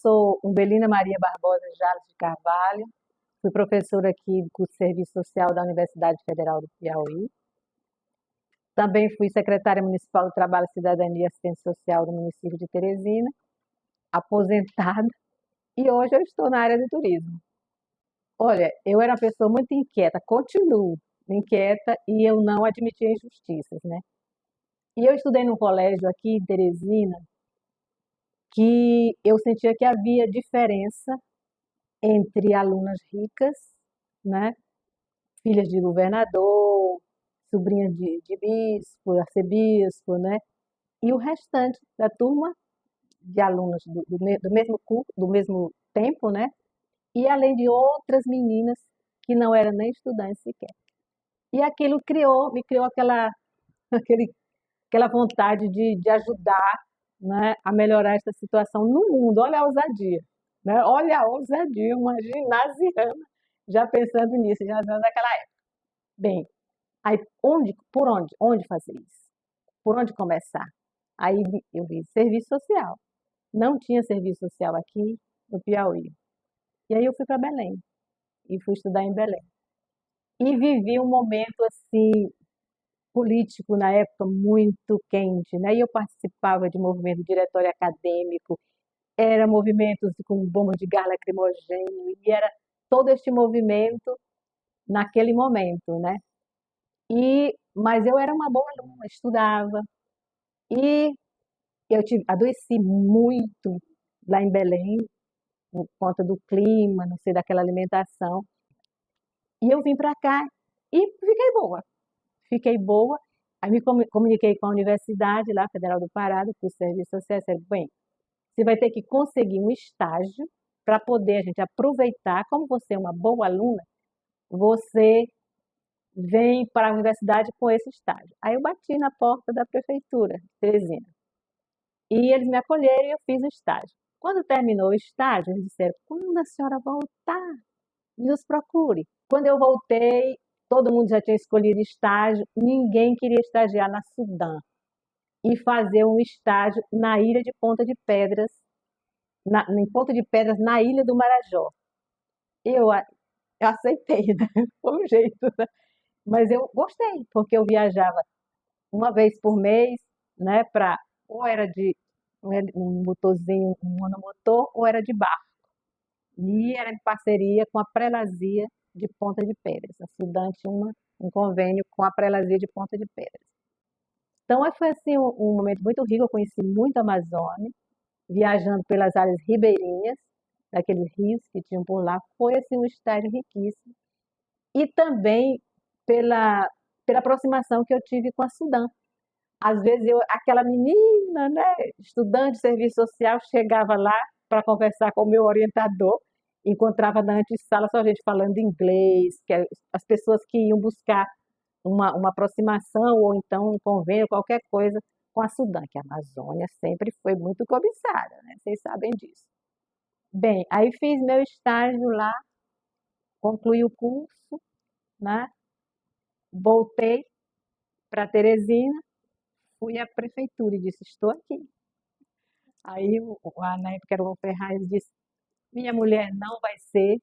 sou Umbelina Maria Barbosa Jales de Carvalho, fui professora aqui do curso de Serviço Social da Universidade Federal do Piauí. Também fui secretária municipal do Trabalho, Cidadania e Assistência Social do município de Teresina, aposentada, e hoje eu estou na área do turismo. Olha, eu era uma pessoa muito inquieta, continuo inquieta e eu não admitia injustiças, né? E eu estudei num colégio aqui em Teresina que eu sentia que havia diferença entre alunas ricas, né, filhas de governador, sobrinhas de bispo, arcebispo, né, e o restante da turma de alunos do mesmo curso, do mesmo tempo, né, e além de outras meninas que não eram nem estudantes sequer. E aquilo me criou aquele, aquela vontade de ajudar, né, a melhorar essa situação no mundo. Olha a ousadia, né? Olha a ousadia, uma ginasiana já pensando nisso, já naquela época. Bem, aí onde fazer isso? Por onde começar? Aí eu vi serviço social. Não tinha serviço social aqui no Piauí. E aí eu fui para Belém e fui estudar em Belém. E vivi um momento assim político na época muito quente, né? E eu participava de movimento de diretório acadêmico, era movimentos com bombas de gás lacrimogêneo, e era todo este movimento naquele momento, né? Mas eu era uma boa aluna, estudava, e adoeci muito lá em Belém, por conta do clima, não sei, daquela alimentação, e eu vim para cá e fiquei boa, aí me comuniquei com a universidade lá, Federal do Pará, do curso de Serviço Social, disseram, bem, você vai ter que conseguir um estágio para poder a gente aproveitar, como você é uma boa aluna, você vem para a universidade com esse estágio. Aí eu bati na porta da prefeitura de Teresina e eles me acolheram e eu fiz o estágio. Quando terminou o estágio, eles disseram, quando a senhora voltar, nos procure. Quando eu voltei, todo mundo já tinha escolhido estágio, ninguém queria estagiar na Sudã e fazer um estágio na ilha de Ponta de Pedras, em Ponta de Pedras, na Ilha do Marajó. Eu aceitei, né? Foi um jeito, né? Mas eu gostei, porque eu viajava uma vez por mês, né? Ou era de um motorzinho, um monomotor, ou era de barco. E era em parceria com a Prelazia de Ponta de Pedras. A Sudã tinha um convênio com a Prelazia de Ponta de Pedras. Então, foi assim um momento muito rico, eu conheci muito a Amazônia, viajando pelas áreas ribeirinhas, daqueles rios que tinham por lá, foi assim um estágio riquíssimo. E também pela aproximação que eu tive com a Sudã. Às vezes aquela menina, né, estudante de serviço social, chegava lá para conversar com o meu orientador, encontrava na antessala só gente falando inglês, as pessoas que iam buscar uma aproximação ou então um convênio, qualquer coisa com a Sudã, que a Amazônia sempre foi muito cobiçada, né? Vocês sabem disso. Bem, aí fiz meu estágio lá, concluí o curso, né? Voltei para Teresina, fui à prefeitura e disse, estou aqui. Aí, na época era o Ferraz, disse, minha mulher não vai ser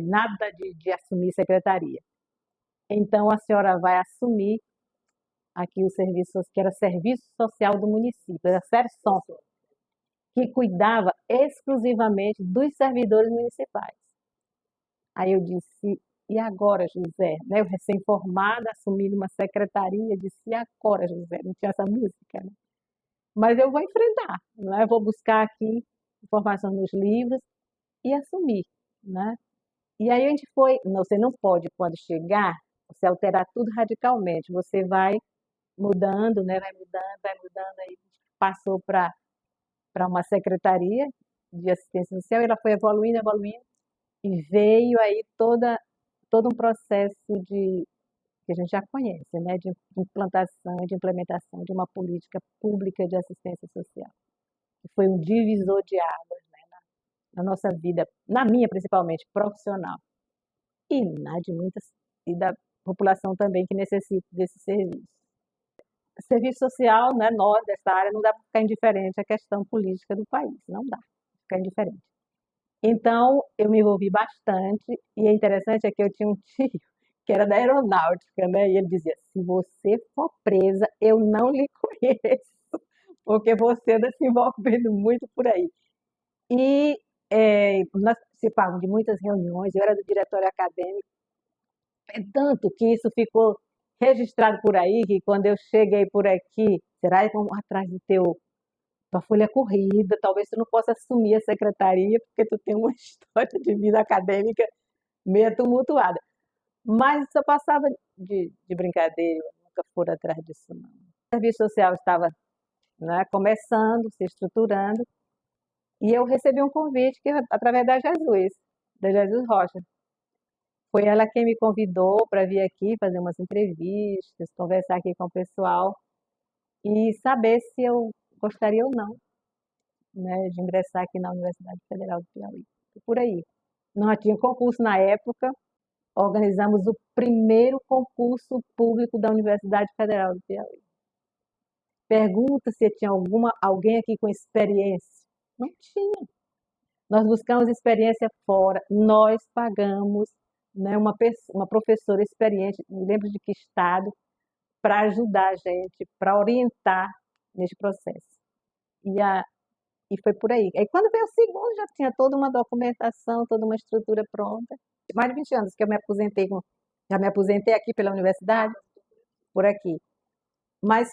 nada de assumir secretaria. Então, a senhora vai assumir aqui o serviço, que era Serviço Social do município, era SERSOM, que cuidava exclusivamente dos servidores municipais. Aí eu disse, e agora, José? Né? Eu recém-formada, assumindo uma secretaria, disse, e agora, José? Não tinha essa música, né? Mas eu vou enfrentar, né? Eu vou buscar aqui informação nos livros e assumir, né? E aí a gente foi, você não pode, quando chegar, você alterar tudo radicalmente, você vai mudando, né? Vai mudando, aí passou para uma secretaria de assistência social, e ela foi evoluindo, e veio aí todo um processo que a gente já conhece, né? De implantação, de implementação de uma política pública de assistência social, que foi um divisor de águas, né? Na nossa vida, na minha principalmente, profissional, e da população também que necessita desse serviço. Serviço social, né, nós dessa área, não dá para ficar indiferente à questão política do país, não dá. ficar indiferente. Então, eu me envolvi bastante, e é interessante é que eu tinha um tio que era da aeronáutica, né? E ele dizia: se você for presa, eu não lhe conheço, porque você anda se envolvendo muito por aí. E nós participávamos de muitas reuniões, eu era do diretório acadêmico, é tanto que isso ficou registrado por aí, que quando eu cheguei por aqui, será que vamos atrás do tua folha corrida, talvez tu não possa assumir a secretaria, porque tu tem uma história de vida acadêmica meio tumultuada. Mas só passava de brincadeira, nunca foram atrás disso, não. O serviço social estava, né, começando, se estruturando, e eu recebi um convite através da Jesus Rocha. Foi ela quem me convidou para vir aqui fazer umas entrevistas, conversar aqui com o pessoal e saber se eu gostaria ou não, né, de ingressar aqui na Universidade Federal do Piauí. Por aí. Não tinha concurso na época, organizamos o primeiro concurso público da Universidade Federal do Piauí. Pergunta se tinha alguém aqui com experiência. Não tinha. Nós buscamos experiência fora, nós pagamos, né, uma professora experiente, não lembro de que estado, para ajudar a gente, para orientar nesse processo. E foi por aí. Aí quando veio o segundo, já tinha toda uma documentação, toda uma estrutura pronta. Mais de 20 anos que eu me aposentei, já me aposentei aqui pela universidade, por aqui. Mas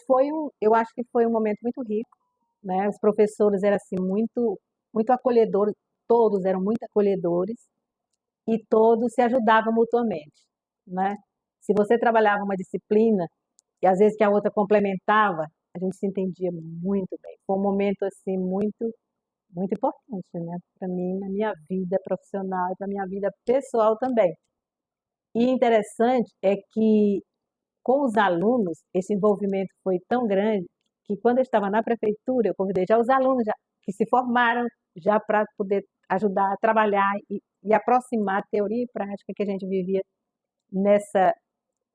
eu acho que foi um momento muito rico, né? Os professores eram assim muito acolhedores, todos eram muito acolhedores e todos se ajudavam mutuamente, né? Se você trabalhava uma disciplina e às vezes que a outra complementava, a gente se entendia muito bem. Foi um momento assim muito importante, né? Para mim, na minha vida profissional e para minha vida pessoal também. E interessante é que com os alunos, esse envolvimento foi tão grande que quando eu estava na prefeitura, eu convidei já os alunos que se formaram já para poder ajudar a trabalhar e aproximar a teoria e prática que a gente vivia nessa,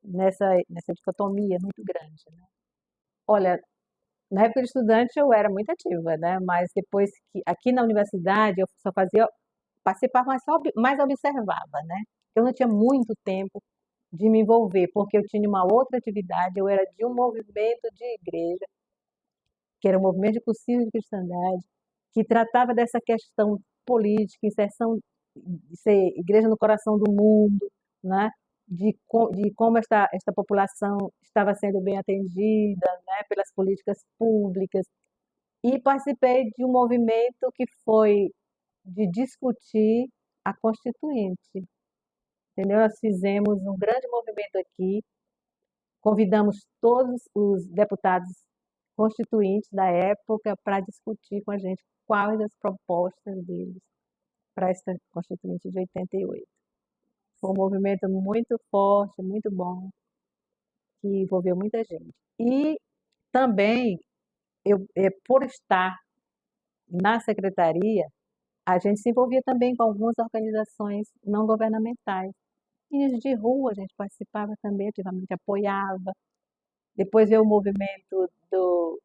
nessa dicotomia muito grande, né? Olha, na época de estudante eu era muito ativa, né? Mas depois que aqui na universidade eu só fazia, participava, mas só, mais observava, né? Eu não tinha muito tempo de me envolver, porque eu tinha uma outra atividade, eu era de um movimento de igreja, que era o movimento de cursilho de cristandade, que tratava dessa questão política, inserção de ser igreja no coração do mundo, né? De como esta população estava sendo bem atendida, né, pelas políticas públicas. E participei de um movimento que foi de discutir a Constituinte, entendeu? Nós fizemos um grande movimento aqui, convidamos todos os deputados constituintes da época para discutir com a gente quais as propostas deles para esta Constituinte de 88. Foi um movimento muito forte, muito bom, que envolveu muita gente. E também, por estar na secretaria, a gente se envolvia também com algumas organizações não governamentais. E de rua a gente participava também, ativamente apoiava. Depois veio o movimento do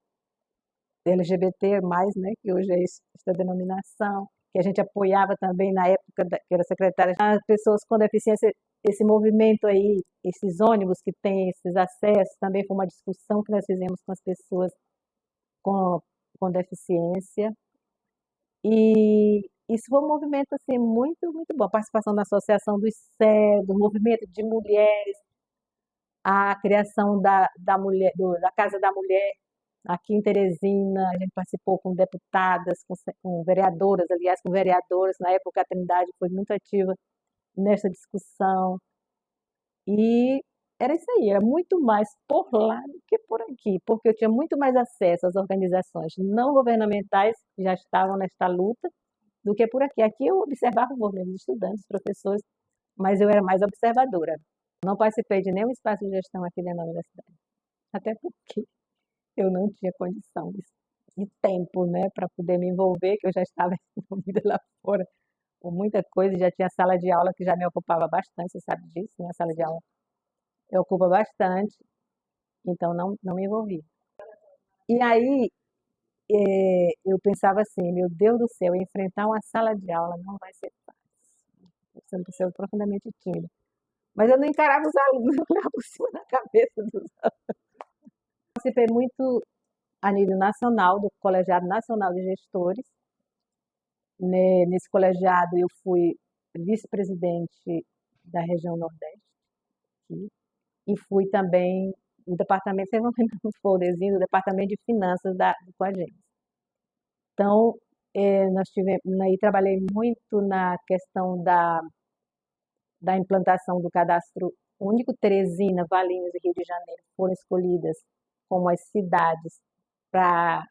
LGBT+, né, que hoje é essa denominação, que a gente apoiava também na época que era secretária, as pessoas com deficiência, esse movimento aí, esses ônibus que têm esses acessos, também foi uma discussão que nós fizemos com as pessoas com, com deficiência. E isso foi um movimento assim, muito bom. A participação da Associação dos Cegos, do movimento de mulheres, a criação da Casa da Mulher, aqui em Teresina, a gente participou com deputadas, com vereadoras, aliás, com vereadoras, na época a Trindade foi muito ativa nessa discussão, e era isso aí, era muito mais por lá do que por aqui, porque eu tinha muito mais acesso às organizações não governamentais que já estavam nesta luta, do que por aqui. Aqui eu observava o movimento de estudantes, professores, mas eu era mais observadora. Não participei de nenhum espaço de gestão aqui dentro da universidade, até porque eu não tinha condição de tempo, né, para poder me envolver, que eu já estava envolvida lá fora com muita coisa, já tinha sala de aula que já me ocupava bastante, você sabe disso, né? A sala de aula me ocupa bastante, então não me envolvi. E aí eu pensava assim, meu Deus do céu, enfrentar uma sala de aula não vai ser fácil. Eu sou uma pessoa profundamente tímida. Mas eu não encarava os alunos, eu olhava por cima da cabeça dos alunos. Participei muito a nível nacional, do Colegiado Nacional de Gestores. Nesse colegiado eu fui vice-presidente da região Nordeste aqui, e fui também no departamento, vocês vão ver no folderzinho, do departamento de finanças do Coagência. Então, nós tivemos, aí trabalhei muito na questão da implantação do cadastro único. Teresina, Valinhos e Rio de Janeiro foram escolhidas como as cidades para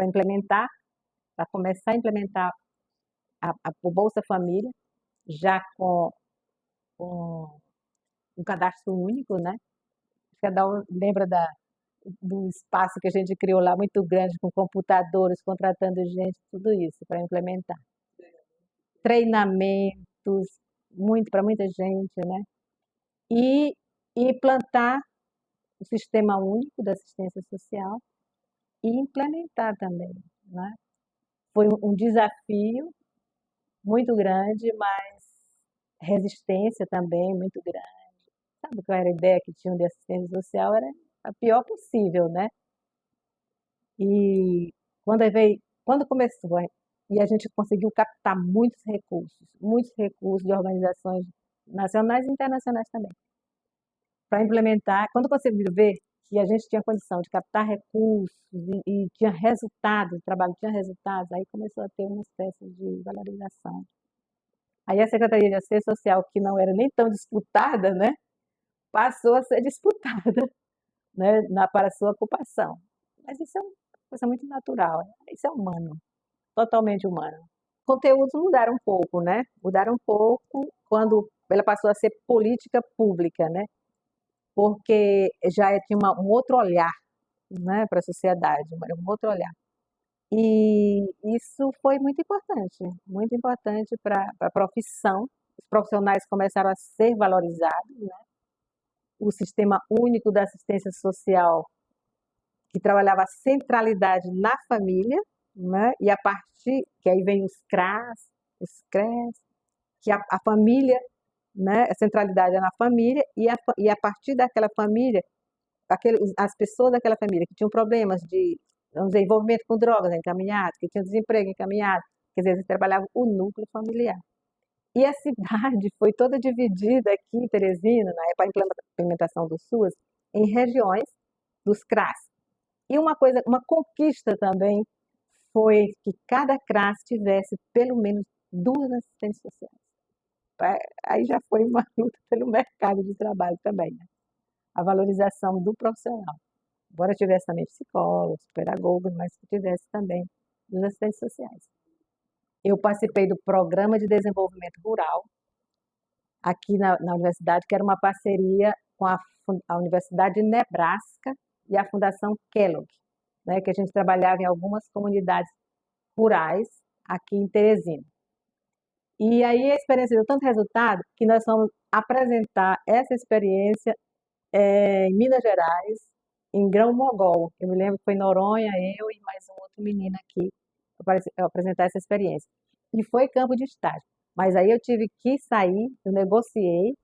implementar, para começar a implementar o Bolsa Família, já com um cadastro único, né? Cada um lembra do espaço que a gente criou lá, muito grande, com computadores, contratando gente, tudo isso para implementar. Treinamentos, muito para muita gente, né? E implantar o sistema único da assistência social e implementar também, né? Foi um desafio muito grande, mas resistência também muito grande. Sabe qual era a ideia que tinham de assistência social? Era a pior possível, né? E quando começou, e a gente conseguiu captar muitos recursos de organizações nacionais e internacionais também, para implementar. Quando conseguiram ver que a gente tinha condição de captar recursos e tinha resultados, o trabalho tinha resultados, aí começou a ter uma espécie de valorização. Aí a Secretaria de Assistência Social, que não era nem tão disputada, né, passou a ser disputada, né, para a sua ocupação. Mas isso é uma coisa muito natural, isso é humano, totalmente humano. Conteúdos mudaram um pouco, né? Mudaram um pouco quando ela passou a ser política pública, né? Porque já tinha um outro olhar, né, para a sociedade, um outro olhar. E isso foi muito importante para a profissão. Os profissionais começaram a ser valorizados, né? O Sistema Único da Assistência Social, que trabalhava a centralidade na família, né? E a partir, que aí vem os CRAS, os CRES, que a família, né? A centralidade é na família, e a partir daquela família, as pessoas daquela família que tinham problemas de, vamos dizer, envolvimento com drogas encaminhado, que tinham desemprego encaminhado, quer dizer, eles trabalhavam o núcleo familiar. E a cidade foi toda dividida aqui em Teresina, na época da implementação do SUAS, em regiões dos CRAS. E uma conquista também foi que cada CRAS tivesse pelo menos 2 assistentes sociais. Aí já foi uma luta pelo mercado de trabalho também, né? A valorização do profissional. Embora tivesse também psicólogos, pedagogos, mas que tivesse também dos assistentes sociais. Eu participei do Programa de Desenvolvimento Rural aqui na universidade, que era uma parceria com a Universidade de Nebraska e a Fundação Kellogg, né, que a gente trabalhava em algumas comunidades rurais aqui em Teresina. E aí a experiência deu tanto resultado que nós fomos apresentar essa experiência em Minas Gerais, em Grão-Mogol. Eu me lembro que foi em Noronha, eu e mais um outro menino aqui, para apresentar essa experiência. E foi campo de estágio. Mas aí eu tive que sair, eu negociei,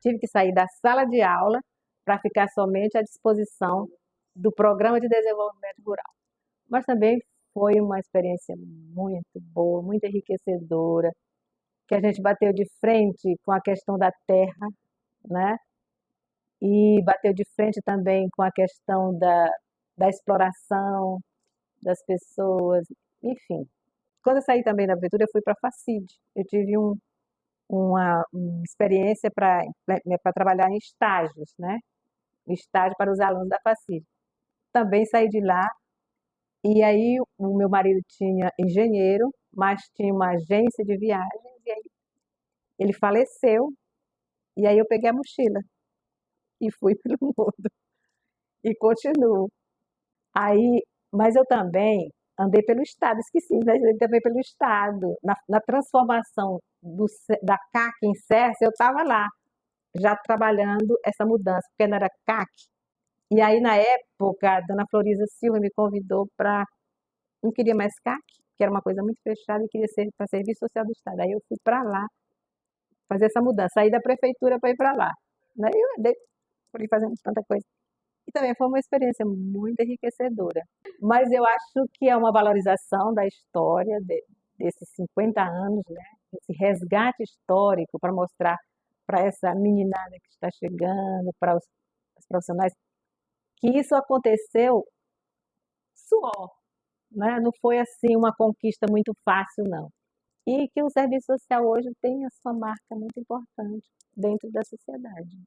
tive que sair da sala de aula para ficar somente à disposição do Programa de Desenvolvimento Rural. Mas também foi uma experiência muito boa, muito enriquecedora, que a gente bateu de frente com a questão da terra, né? E bateu de frente também com a questão da exploração das pessoas, enfim. Quando eu saí também da prefeitura, eu fui para a Facid. Eu tive uma experiência para trabalhar em estágios, né? Estágio para os alunos da Facid. Também saí de lá, e aí o meu marido tinha engenheiro, mas tinha uma agência de viagens, e aí ele faleceu, e aí eu peguei a mochila e fui pelo mundo, e continuo. Aí, mas eu também andei pelo Estado, esqueci, né? Andei também pelo Estado. Na transformação da CAC em CERS, eu estava lá, já trabalhando essa mudança, porque não era CAC. E aí, na época, a dona Florisa Silva me convidou para não queria mais CAC, que era uma coisa muito fechada, e queria ser para Serviço Social do Estado. Aí eu fui para lá fazer essa mudança, saí da prefeitura para ir para lá. Daí eu andei por ir fazendo tanta coisa. E também foi uma experiência muito enriquecedora. Mas eu acho que é uma valorização da história desses 50 anos, né? Esse resgate histórico para mostrar para essa meninada que está chegando, para os profissionais, que isso aconteceu suor, né? Não foi assim uma conquista muito fácil, não. E que o serviço social hoje tem a sua marca muito importante dentro da sociedade.